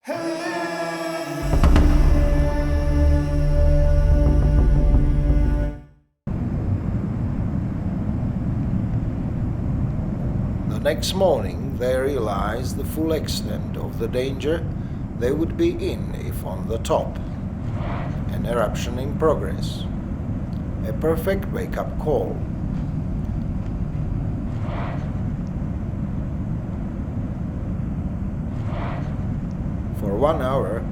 The next morning they realized the full extent of the danger they would be in if on the top. An eruption in progress. A perfect wake-up call. For 1 hour,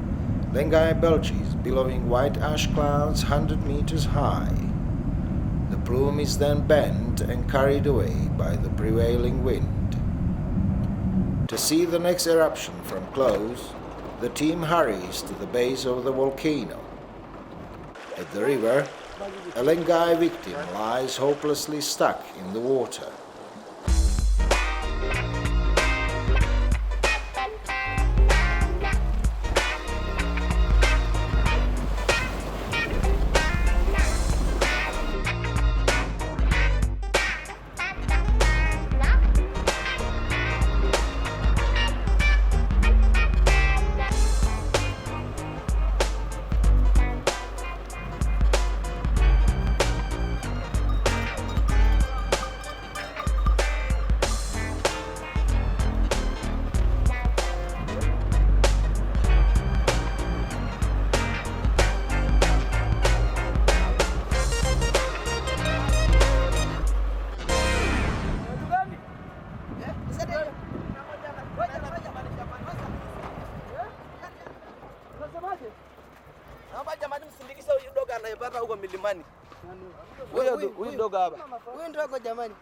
Lengai belches, billowing white ash clouds 100 meters high. The plume is then bent and carried away by the prevailing wind. To see the next eruption from close, the team hurries to the base of the volcano. At the river, a Lengai victim lies hopelessly stuck in the water. Naomba jamani msindikishe huyu dogo anayepata huko milimani. Huyu dogo hapa. Huyu ndogo jamani.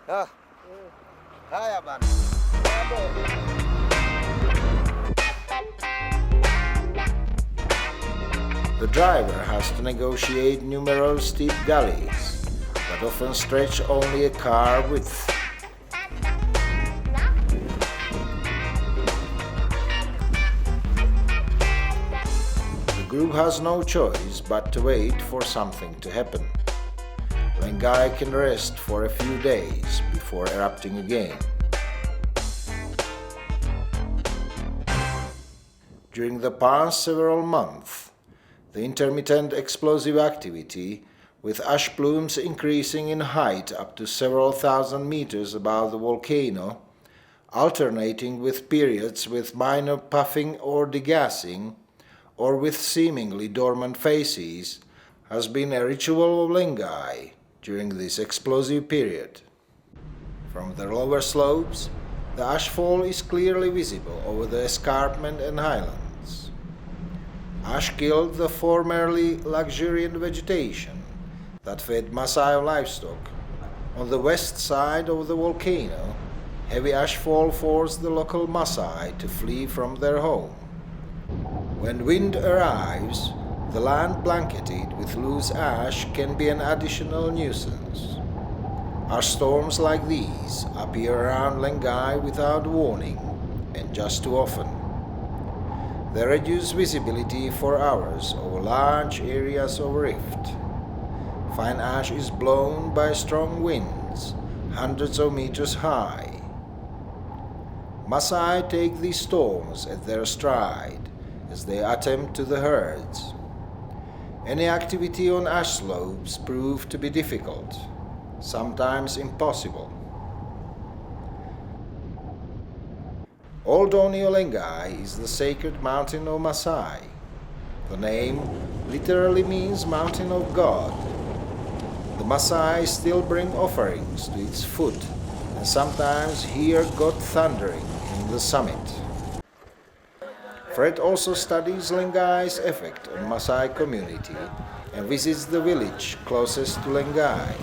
Haya bana. The driver has to negotiate numerous steep gullies that often stretch only a car width. The group has no choice but to wait for something to happen. Lengai can rest for a few days before erupting again. During the past several months, the intermittent explosive activity, with ash plumes increasing in height up to several thousand meters above the volcano, alternating with periods with minor puffing or degassing, or with seemingly dormant phases, has been a ritual of Lengai during this explosive period. From the lower slopes, the ashfall is clearly visible over the escarpment and highlands. Ash killed the formerly luxuriant vegetation that fed Maasai livestock. On the west side of the volcano, heavy ashfall forced the local Maasai to flee from their home. When wind arrives, the land blanketed with loose ash can be an additional nuisance. Ash storms like these appear around Lengai without warning and just too often. They reduce visibility for hours over large areas of rift. Fine ash is blown by strong winds, hundreds of meters high. Maasai take these storms at their stride as they attempt to the herds. Any activity on ash slopes prove to be difficult, sometimes impossible. Ol Doinyo Lengai is the sacred mountain of Maasai. The name literally means mountain of God. The Maasai still bring offerings to its foot and sometimes hear God thundering in the summit. Fred also studies Lengai's effect on Maasai community and visits the village closest to Lengai.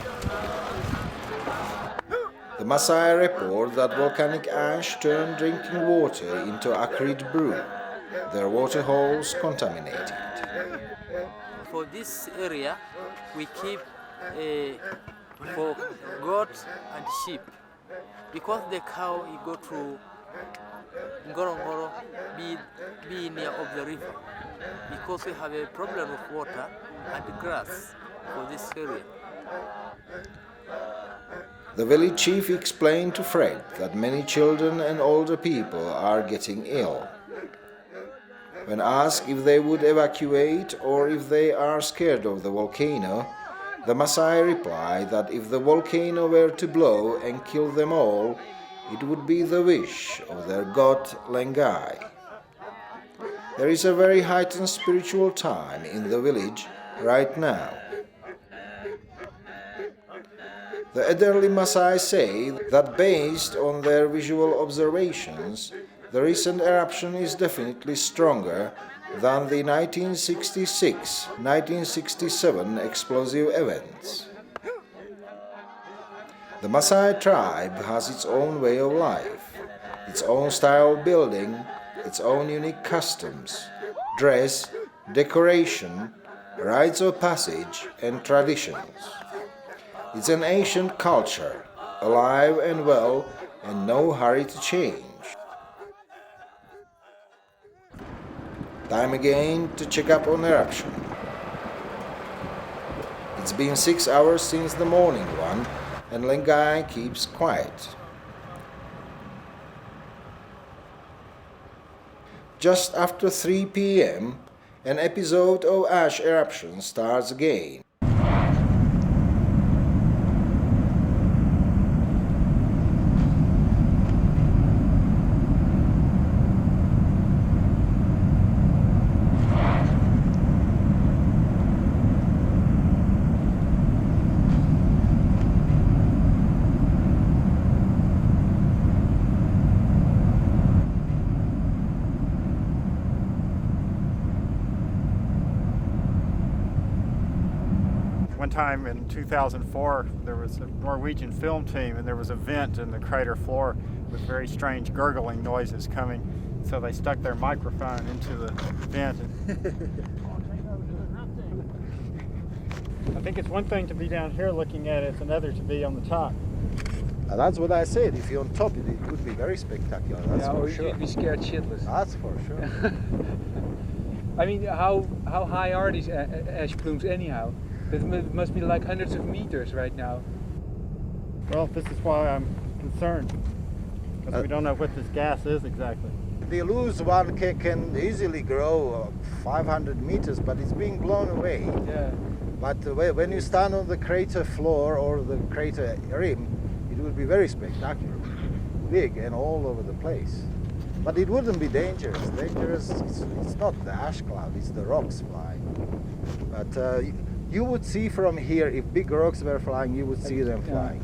The Maasai report that volcanic ash turned drinking water into acrid brew, their water holes contaminated. For this area, we keep for goats and sheep, because the cow you go to Ngorongoro be near of the river, because we have a problem of water and grass for this area. The village chief explained to Fred that many children and older people are getting ill. When asked if they would evacuate or if they are scared of the volcano, the Maasai replied that if the volcano were to blow and kill them all, it would be the wish of their god Lengai. There is a very heightened spiritual time in the village right now. The elderly Maasai say that based on their visual observations, the recent eruption is definitely stronger than the 1966-1967 explosive events. The Maasai tribe has its own way of life, its own style of building, its own unique customs, dress, decoration, rites of passage, and traditions. It's an ancient culture, alive and well, and no hurry to change. Time again to check up on eruption. It's been 6 hours since the morning one, and Lengai keeps quiet. Just after 3 p.m., an episode of ash eruption starts again. One time in 2004, there was a Norwegian film team and there was a vent in the crater floor with very strange gurgling noises coming. So they stuck their microphone into the vent. I think it's one thing to be down here looking at it, it's another to be on the top. That's what I said. If you're on top, it would be very spectacular. That's for sure. You'd be scared shitless. That's for sure. I mean, how high are these ash plumes anyhow? It must be like hundreds of meters right now. Well, this is why I'm concerned, because we don't know what this gas is exactly. The loose one can easily grow 500 meters, but it's being blown away. Yeah. But when you stand on the crater floor or the crater rim, it will be very spectacular, big and all over the place. But it wouldn't be dangerous. It's not the ash cloud, it's the rocks flying. But you would see from here, if big rocks were flying, you would see them flying.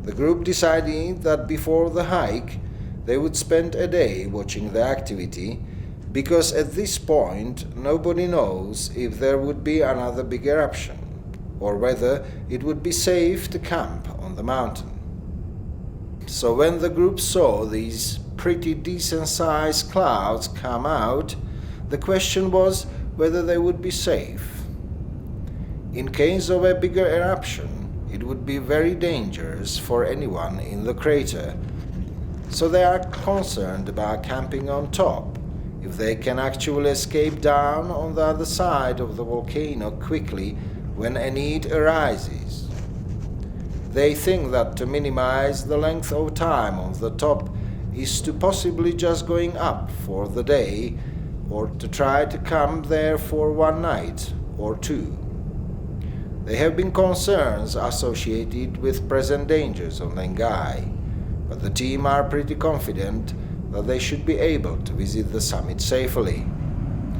The group decided that before the hike, they would spend a day watching the activity, because at this point, nobody knows if there would be another big eruption, or whether it would be safe to camp on the mountain. So when the group saw these pretty decent-sized clouds come out, the question was whether they would be safe. In case of a bigger eruption, it would be very dangerous for anyone in the crater, so they are concerned about camping on top, if they can actually escape down on the other side of the volcano quickly when a need arises. They think that to minimize the length of time on the top is to possibly just going up for the day, or to try to camp there for one night or two. There have been concerns associated with present dangers on Lengai, but the team are pretty confident that they should be able to visit the summit safely.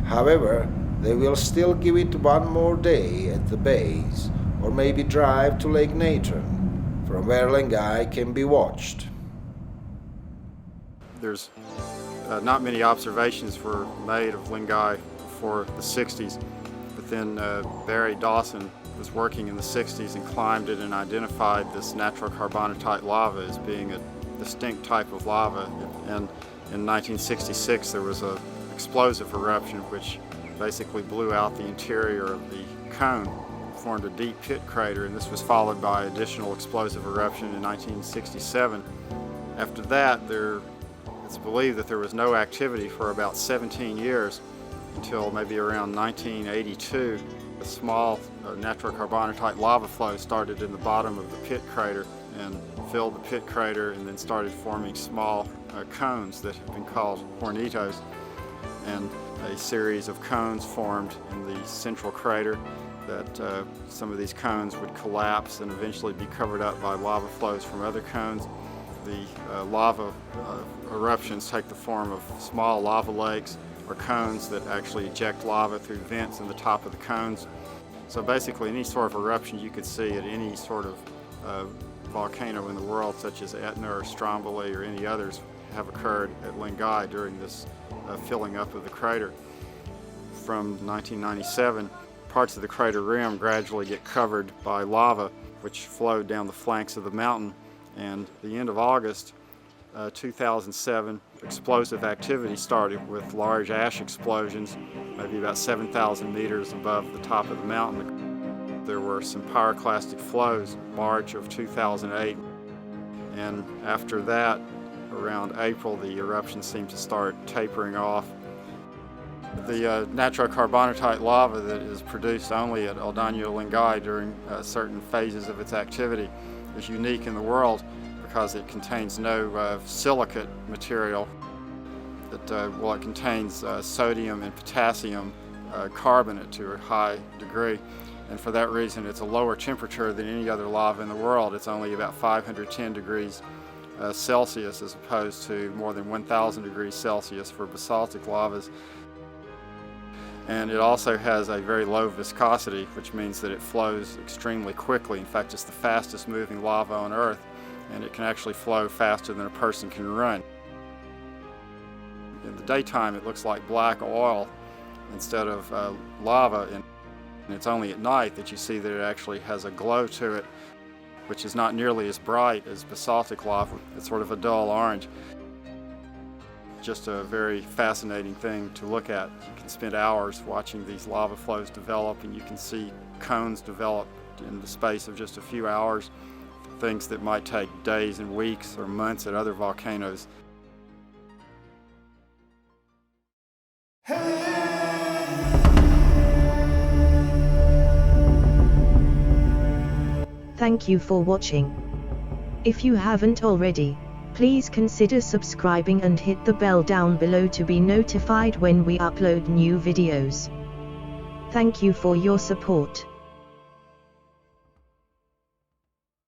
However, they will still give it one more day at the base, or maybe drive to Lake Natron, from where Lengai can be watched. There's not many observations were made of Lengai for the 60s, but then Barry Dawson was working in the 60s and climbed it and identified this natural carbonatite lava as being a distinct type of lava. And in 1966 there was an explosive eruption which basically blew out the interior of the cone, formed a deep pit crater, and this was followed by additional explosive eruption in 1967. After that, it's believed that there was no activity for about 17 years until maybe around 1982. A small natural carbonatite lava flow started in the bottom of the pit crater and filled the pit crater and then started forming small cones that have been called hornitos. and a series of cones formed in the central crater that some of these cones would collapse and eventually be covered up by lava flows from other cones. The lava eruptions take the form of small lava lakes or cones that actually eject lava through vents in the top of the cones. So basically any sort of eruption you could see at any sort of volcano in the world, such as Etna or Stromboli or any others, have occurred at Lengai during this filling up of the crater. From 1997, parts of the crater rim gradually get covered by lava, which flowed down the flanks of the mountain. And the end of August 2007, explosive activity started with large ash explosions, maybe about 7,000 meters above the top of the mountain. There were some pyroclastic flows March of 2008, and after that, around April, the eruptions seemed to start tapering off. The nitrocarbonatite lava that is produced only at Ol Doinyo Lengai during certain phases of its activity is unique in the world because it contains no silicate material. It contains sodium and potassium carbonate to a high degree, and for that reason it's a lower temperature than any other lava in the world. It's only about 510 degrees Celsius as opposed to more than 1,000 degrees Celsius for basaltic lavas. And it also has a very low viscosity, which means that it flows extremely quickly. In fact, it's the fastest moving lava on Earth, and it can actually flow faster than a person can run. In the daytime, it looks like black oil instead of lava, and it's only at night that you see that it actually has a glow to it, which is not nearly as bright as basaltic lava. It's sort of a dull orange. Just a very fascinating thing to look at. You can spend hours watching these lava flows develop, and you can see cones develop in the space of just a few hours, things that might take days and weeks or months at other volcanoes. Thank you for watching. If you haven't already, please consider subscribing and hit the bell down below to be notified when we upload new videos. Thank you for your support.